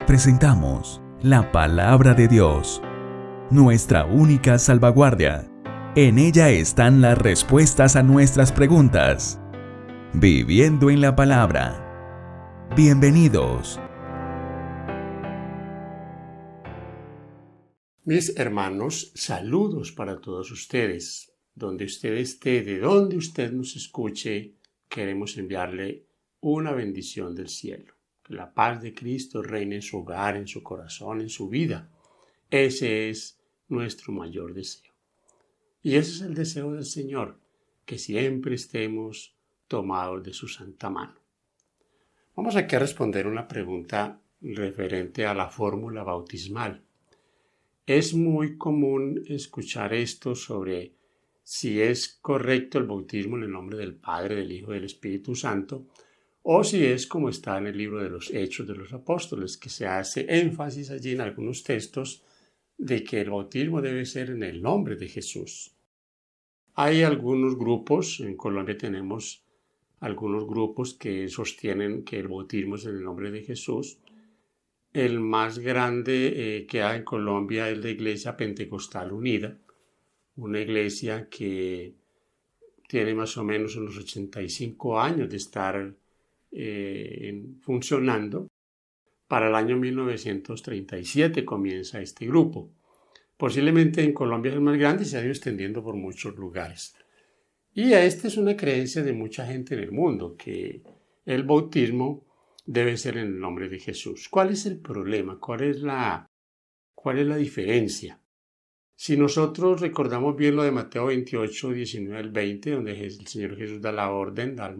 presentamos la Palabra de Dios, nuestra única salvaguardia. En ella están las respuestas a nuestras preguntas. Viviendo en la Palabra. Bienvenidos. Mis hermanos, saludos para todos ustedes. Donde usted esté, de donde usted nos escuche, queremos enviarle una bendición del cielo. Que la paz de Cristo reine en su hogar, en su corazón, en su vida. Ese es nuestro mayor deseo. Y ese es el deseo del Señor, que siempre estemos tomados de su santa mano. Vamos aquí a responder una pregunta referente a la fórmula bautismal. Es muy común escuchar esto sobre si es correcto el bautismo en el nombre del Padre, del Hijo y del Espíritu Santo, o si es como está en el libro de los Hechos de los Apóstoles, que se hace énfasis allí en algunos textos de que el bautismo debe ser en el nombre de Jesús. Hay algunos grupos, en Colombia tenemos algunos grupos que sostienen que el bautismo es en el nombre de Jesús. El más grande que hay en Colombia es la Iglesia Pentecostal Unida, una iglesia que tiene más o menos unos 85 años de estar funcionando. Para el año 1937 comienza este grupo. Posiblemente en Colombia es el más grande y se ha ido extendiendo por muchos lugares. Y esta es una creencia de mucha gente en el mundo, que el bautismo debe ser en el nombre de Jesús. ¿Cuál es el problema? ¿Cuál es la diferencia? Si nosotros recordamos bien lo de Mateo 28, 19 al 20, donde el Señor Jesús da la orden, da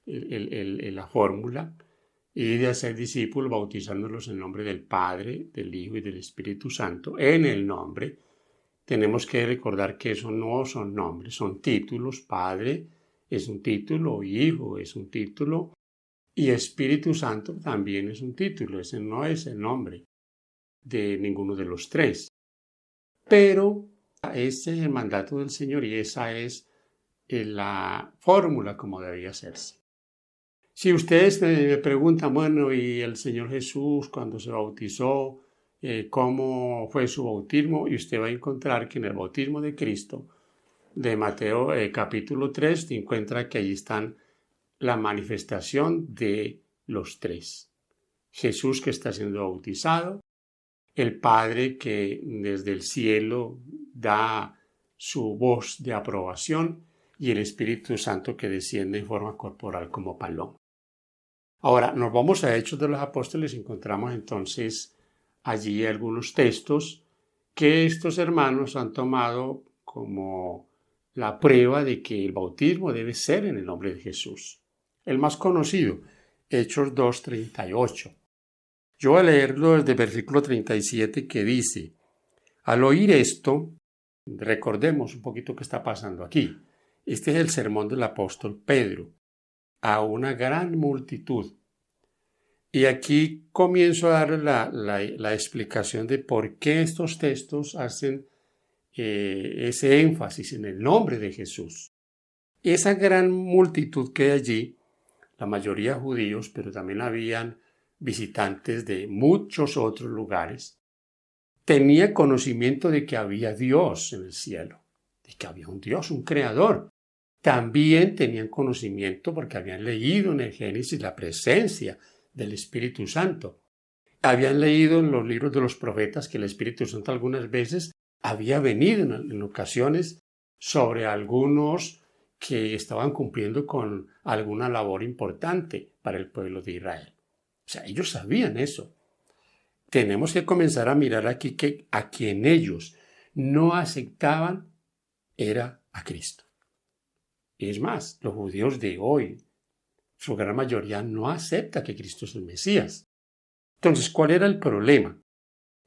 la fórmula, y de hacer discípulos bautizándolos en nombre del Padre, del Hijo y del Espíritu Santo, en el nombre, tenemos que recordar que eso no son nombres, son títulos. Padre es un título, Hijo es un título, y Espíritu Santo también es un título. Ese no es el nombre de ninguno de los tres. Pero ese es el mandato del Señor y esa es la fórmula como debería hacerse. Si ustedes me preguntan, bueno, y el Señor Jesús cuando se bautizó, cómo fue su bautismo, y usted va a encontrar que en el bautismo de Cristo, de Mateo capítulo 3, te encuentra que allí están la manifestación de los tres. Jesús que está siendo bautizado, el Padre que desde el cielo da su voz de aprobación y el Espíritu Santo que desciende en forma corporal como paloma. Ahora, nos vamos a Hechos de los Apóstoles y encontramos entonces allí algunos textos que estos hermanos han tomado como la prueba de que el bautismo debe ser en el nombre de Jesús. El más conocido, Hechos 2:38. Yo voy a leerlo desde el versículo 37 que dice: al oír esto, recordemos un poquito qué está pasando aquí. Este es el sermón del apóstol Pedro a una gran multitud. Y aquí comienzo a dar la explicación de por qué estos textos hacen ese énfasis en el nombre de Jesús. Esa gran multitud que hay allí, la mayoría judíos, pero también habían visitantes de muchos otros lugares, tenía conocimiento de que había Dios en el cielo, de que había un Dios, un creador. También tenían conocimiento porque habían leído en el Génesis la presencia del Espíritu Santo. Habían leído en los libros de los profetas que el Espíritu Santo algunas veces había venido en ocasiones sobre algunos que estaban cumpliendo con alguna labor importante para el pueblo de Israel. O sea, ellos sabían eso. Tenemos que comenzar a mirar aquí que a quien ellos no aceptaban era a Cristo. Es más, los judíos de hoy, su gran mayoría no acepta que Cristo es el Mesías. Entonces, ¿cuál era el problema?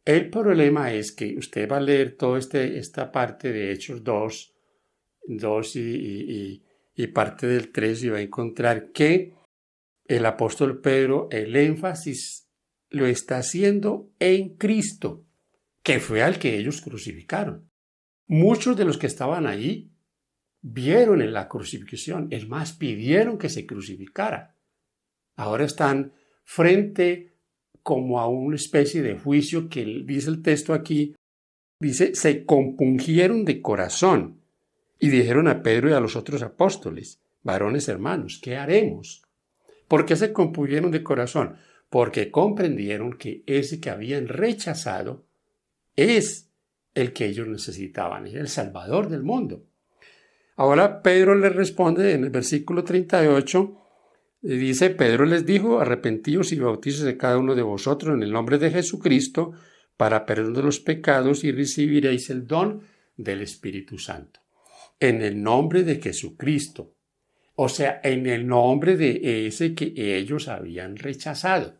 El problema es que usted va a leer toda esta parte de Hechos 2 y parte del 3 y va a encontrar que el apóstol Pedro, el énfasis lo está haciendo en Cristo, que fue al que ellos crucificaron. Muchos de los que estaban ahí vieron en la crucifixión, es más, pidieron que se crucificara. Ahora están frente como a una especie de juicio que dice el texto aquí, dice, se compungieron de corazón y dijeron a Pedro y a los otros apóstoles, varones hermanos, ¿qué haremos? ¿Por qué se compungieron de corazón? Porque comprendieron que ese que habían rechazado es el que ellos necesitaban, es el Salvador del mundo. Ahora Pedro les responde en el versículo 38, dice, Pedro les dijo, arrepentíos y bautícese cada uno de vosotros en el nombre de Jesucristo para perdón de los pecados y recibiréis el don del Espíritu Santo. En el nombre de Jesucristo, o sea, en el nombre de ese que ellos habían rechazado.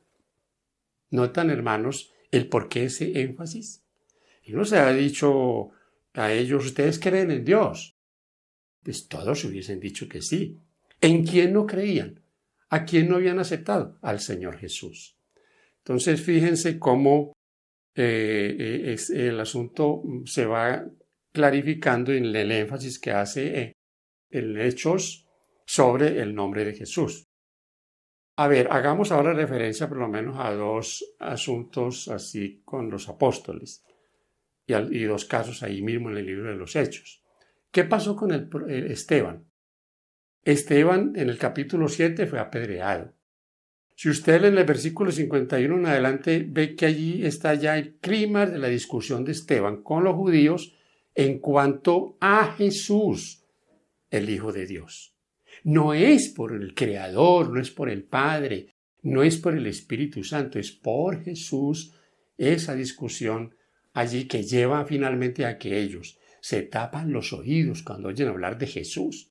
¿Notan, hermanos, el por qué ese énfasis? Y no se ha dicho a ellos, ustedes creen en Dios. Pues todos hubiesen dicho que sí. ¿En quién no creían? ¿A quién no habían aceptado? Al Señor Jesús. Entonces, fíjense cómo el asunto se va clarificando en el énfasis que hace en Hechos sobre el nombre de Jesús. A ver, hagamos ahora referencia por lo menos a dos asuntos así con los apóstoles y dos casos ahí mismo en el libro de los Hechos. ¿Qué pasó con Esteban? Esteban en el capítulo 7 fue apedreado. Si usted lee en el versículo 51 en adelante, ve que allí está ya el clímax de la discusión de Esteban con los judíos en cuanto a Jesús, el Hijo de Dios. No es por el Creador, no es por el Padre, no es por el Espíritu Santo, es por Jesús esa discusión allí que lleva finalmente a que ellos se tapan los oídos cuando oyen hablar de Jesús.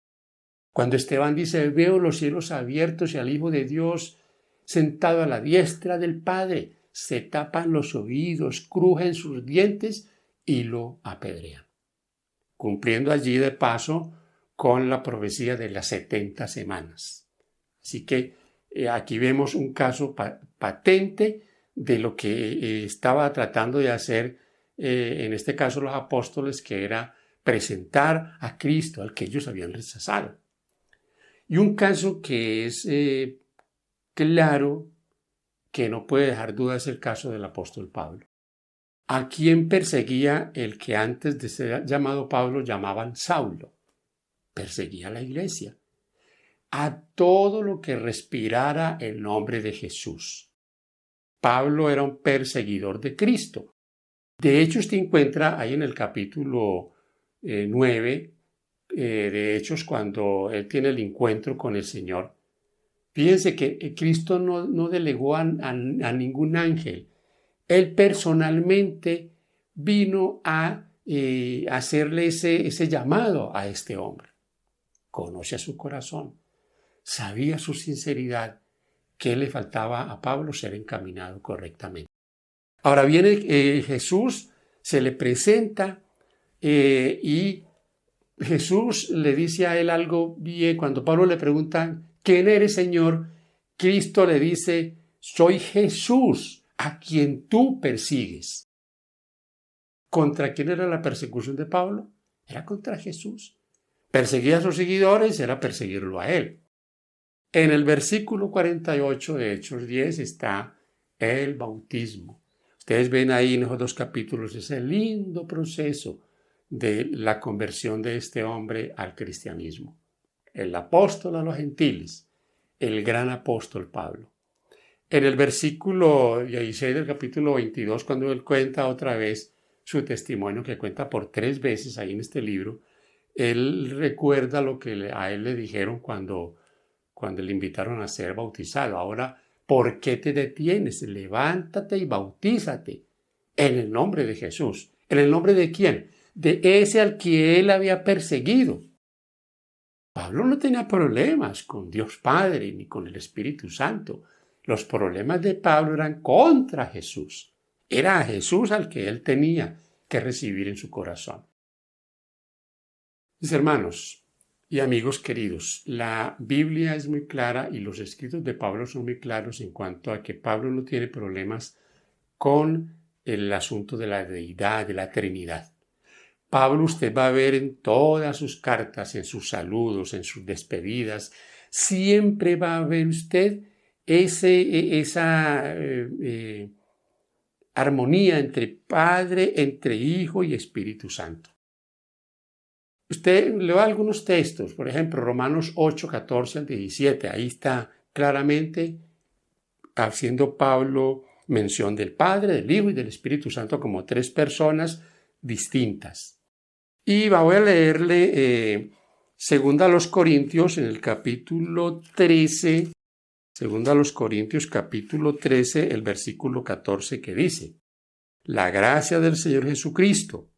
Cuando Esteban dice, veo los cielos abiertos y al Hijo de Dios sentado a la diestra del Padre, se tapan los oídos, crujen sus dientes y lo apedrean. Cumpliendo allí de paso con la profecía de las 70 semanas. Así que aquí vemos un caso patente de lo que estaba tratando de hacer, en este caso los apóstoles, que era presentar a Cristo, al que ellos habían rechazado. Y un caso que es claro, que no puede dejar duda, es el caso del apóstol Pablo. ¿A quién perseguía el que antes de ser llamado Pablo llamaban Saulo? Perseguía a la iglesia, a todo lo que respirara el nombre de Jesús. Pablo era un perseguidor de Cristo. De hecho, usted encuentra ahí en el capítulo 9 de Hechos, cuando él tiene el encuentro con el Señor. Fíjense que Cristo no delegó a ningún ángel. Él personalmente vino a hacerle ese llamado a este hombre. Conoce a su corazón. Sabía su sinceridad, que le faltaba a Pablo ser encaminado correctamente. Ahora viene Jesús, se le presenta y Jesús le dice a él algo bien. Cuando Pablo le pregunta, ¿quién eres, Señor? Cristo le dice, soy Jesús, a quien tú persigues. ¿Contra quién era la persecución de Pablo? Era contra Jesús. Perseguía a sus seguidores, era perseguirlo a él. En el versículo 48 de Hechos 10 está el bautismo. Ustedes ven ahí en esos dos capítulos ese lindo proceso de la conversión de este hombre al cristianismo. El apóstol a los gentiles, el gran apóstol Pablo. En el versículo 16 del capítulo 22, cuando él cuenta otra vez su testimonio, que cuenta por 3 veces ahí en este libro, él recuerda lo que a él le dijeron cuando le invitaron a ser bautizado. Ahora, ¿por qué te detienes? Levántate y bautízate en el nombre de Jesús. ¿En el nombre de quién? De ese al que él había perseguido. Pablo no tenía problemas con Dios Padre ni con el Espíritu Santo. Los problemas de Pablo eran contra Jesús. Era a Jesús al que él tenía que recibir en su corazón. Mis hermanos y amigos queridos, la Biblia es muy clara y los escritos de Pablo son muy claros en cuanto a que Pablo no tiene problemas con el asunto de la deidad, de la Trinidad. Pablo, usted va a ver en todas sus cartas, en sus saludos, en sus despedidas, siempre va a ver usted esa armonía entre Padre, entre Hijo y Espíritu Santo. Usted lea algunos textos, por ejemplo, Romanos 8, 14 al 17, ahí está claramente haciendo Pablo mención del Padre, del Hijo y del Espíritu Santo como tres personas distintas. Y voy a leerle segunda a los Corintios en el capítulo 13, segunda a los Corintios capítulo 13, el versículo 14 que dice: la gracia del Señor Jesucristo,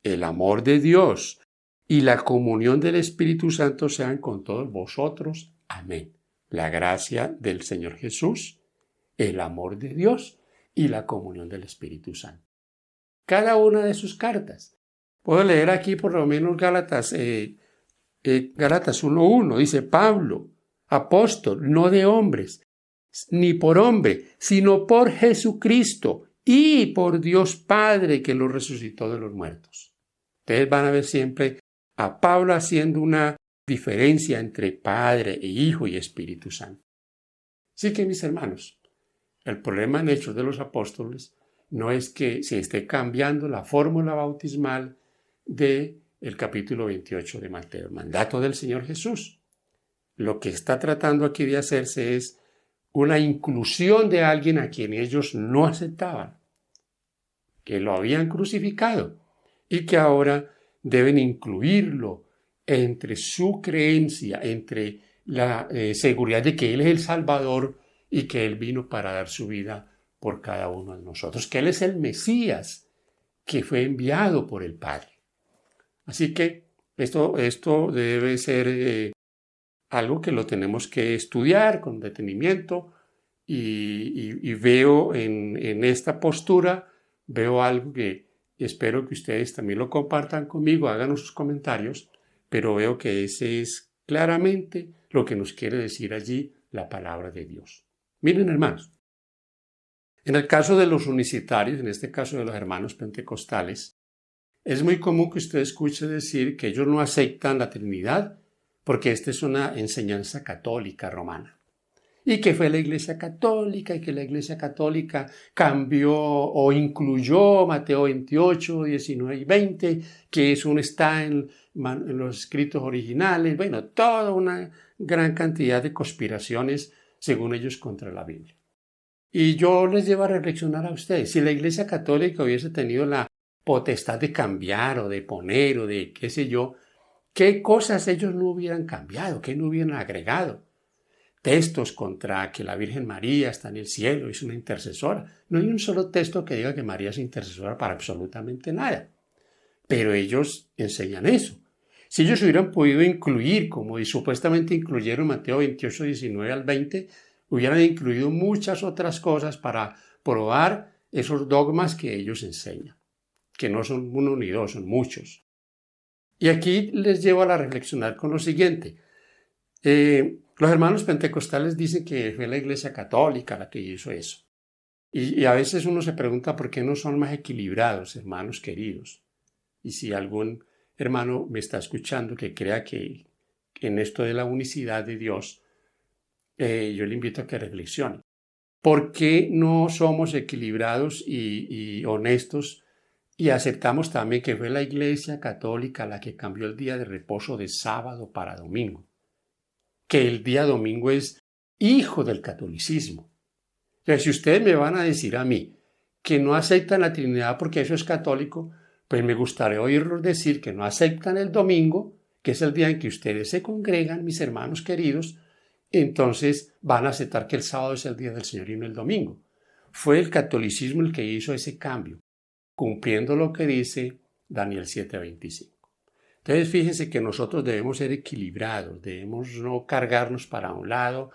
el amor de Dios y la comunión del Espíritu Santo sean con todos vosotros. Amén. La gracia del Señor Jesús, el amor de Dios y la comunión del Espíritu Santo. Cada una de sus cartas. Puedo leer aquí por lo menos Gálatas 1:1. Dice: Pablo, apóstol, no de hombres, ni por hombre, sino por Jesucristo y por Dios Padre que lo resucitó de los muertos. Ustedes van a ver siempre a Pablo haciendo una diferencia entre Padre e Hijo y Espíritu Santo. Así que, mis hermanos, el problema en Hechos de los Apóstoles no es que se esté cambiando la fórmula bautismal del capítulo 28 de Mateo, el mandato del Señor Jesús. Lo que está tratando aquí de hacerse es una inclusión de alguien a quien ellos no aceptaban, que lo habían crucificado y que ahora deben incluirlo entre su creencia, entre la seguridad de que Él es el Salvador y que Él vino para dar su vida por cada uno de nosotros, que Él es el Mesías que fue enviado por el Padre. Así que esto debe ser algo que lo tenemos que estudiar con detenimiento y veo en esta postura, veo algo que espero que ustedes también lo compartan conmigo, háganos sus comentarios, pero veo que ese es claramente lo que nos quiere decir allí la palabra de Dios. Miren, hermanos, en el caso de los unicitarios, en este caso de los hermanos pentecostales, es muy común que usted escuche decir que ellos no aceptan la Trinidad porque esta es una enseñanza católica romana. Y que fue la Iglesia Católica y que la Iglesia Católica cambió o incluyó Mateo 28, 19 y 20, que eso no está en los escritos originales. Bueno, toda una gran cantidad de conspiraciones, según ellos, contra la Biblia. Y yo les llevo a reflexionar a ustedes. Si la Iglesia Católica hubiese tenido la potestad de cambiar o de poner o de qué sé yo, ¿qué cosas ellos no hubieran cambiado? ¿Qué no hubieran agregado? Textos contra que la Virgen María está en el cielo, es una intercesora. No hay un solo texto que diga que María es intercesora para absolutamente nada. Pero ellos enseñan eso. Si ellos hubieran podido incluir, como supuestamente incluyeron Mateo 28, 19 al 20, hubieran incluido muchas otras cosas para probar esos dogmas que ellos enseñan, que no son uno ni dos, son muchos. Y aquí les llevo a la reflexionar con lo siguiente. Los hermanos pentecostales dicen que fue la Iglesia Católica la que hizo eso. Y a veces uno se pregunta por qué no son más equilibrados, hermanos queridos. Y si algún hermano me está escuchando que crea que en esto de la unicidad de Dios, yo le invito a que reflexione. ¿Por qué no somos equilibrados y honestos y aceptamos también que fue la Iglesia Católica la que cambió el día de reposo de sábado para domingo? Que el día domingo es hijo del catolicismo. Entonces, si ustedes me van a decir a mí que no aceptan la Trinidad porque eso es católico, pues me gustaría oírlos decir que no aceptan el domingo, que es el día en que ustedes se congregan, mis hermanos queridos, entonces van a aceptar que el sábado es el día del Señor y no el domingo. Fue el catolicismo el que hizo ese cambio, cumpliendo lo que dice Daniel 7:25. Entonces fíjense que nosotros debemos ser equilibrados, debemos no cargarnos para un lado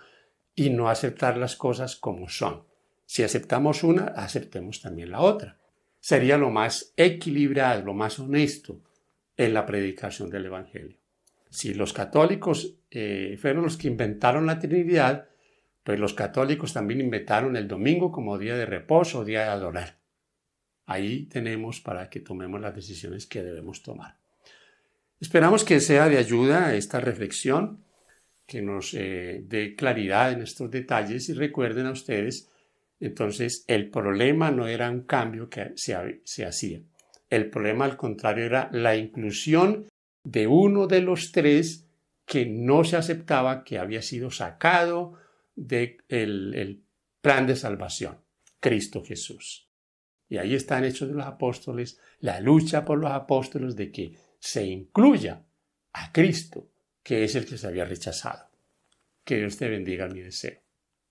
y no aceptar las cosas como son. Si aceptamos una, aceptemos también la otra. Sería lo más equilibrado, lo más honesto en la predicación del Evangelio. Si los católicos fueron los que inventaron la Trinidad, pues los católicos también inventaron el domingo como día de reposo, día de adorar. Ahí tenemos para que tomemos las decisiones que debemos tomar. Esperamos que sea de ayuda esta reflexión. que nos dé claridad en estos detalles y recuerden a ustedes, entonces el problema no era un cambio que se hacía. El problema, al contrario, era la inclusión de uno de los tres que no se aceptaba, que había sido sacado del plan de salvación, Cristo Jesús. Y ahí está en Hechos de los Apóstoles la lucha por los apóstoles de que se incluya a Cristo, que es el que se había rechazado. Que Dios te bendiga, mi deseo.